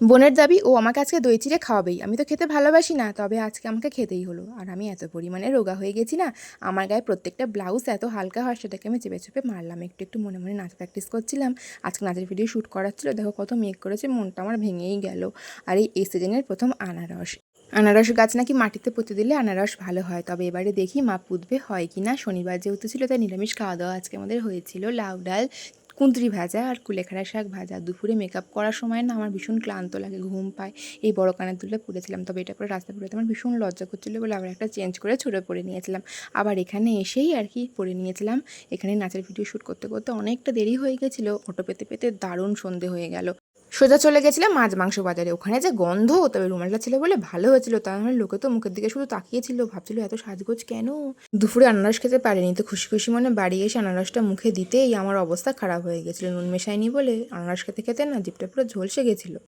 বোনের দাবি ও আমাকে আজকে দই চিড়ে খাওয়াবেই। আমি তো খেতে ভালোবাসি না, তবে আজকে আমাকে খেতেই হলো। আর আমি এত পরিমাণে রোগা হয়ে গেছি না, আমার গায়ে প্রত্যেকটা ব্লাউজ এত হালকা হয় সেটাকে আমি চেপে চেপে মারলাম। একটু একটু মনে মনে নাচ প্র্যাকটিস করছিলাম। আজকে নাচের ভিডিও শ্যুট করার ছিল, দেখো কত মেঘ করেছে, মনটা আমার ভেঙেই গেল। আর এই সিজনের প্রথম আনারস গাছ নাকি মাটিতে পুঁতে দিলে আনারস ভালো হয়, তবে এবারে দেখি মা পুঁতবে হয় কি না। শনিবার যেহেতু ছিল তাই নিরামিষ খাওয়া দাওয়া আজকে আমাদের হয়েছিল, লাউ ডাল, কুঁদরি ভাজা আর কুলেখাড়া শাক ভাজা। দুপুরে মেকআপ করার সময় না আমার ভীষণ ক্লান্ত লাগে, ঘুম পায়। এই বড় কানের দুলটা পরেছিলাম, তবে এটা পরে রাস্তা পরে আমার ভীষণ লজ্জা করছিলো বলে আবার একটা চেঞ্জ করে ছোটো পরে নিয়েছিলাম। আবার এখানে এসেই আর কি পরে নিয়েছিলাম। এখানে নাচের ভিডিও শ্যুট করতে করতে অনেকটা দেরি হয়ে গেছিলো, অটো পেতে পেতে দারুণ সন্ধে হয়ে গেল। সোজা চলে গেছিলাম মাছ মাংস বাজারে। ওখানে যে গন্ধ, তবে রুমালটা ছিল বলে ভালো হয়েছিল, তার মানে লোকে তো মুখের দিকে শুধু তাকিয়েছিল, ভাবছিল এত সাজগোজ কেন। দুপুরে আনারস খেতে পারিনি, তো খুশি খুশি মনে বাড়ি এসে আনারসটা মুখে দিতেই আমার অবস্থা খারাপ হয়ে গেছিলো। নুন মেশাইনি বলে আনারস খেতে খেতে না জিভটা পুরো ঝলসে গেছিলো।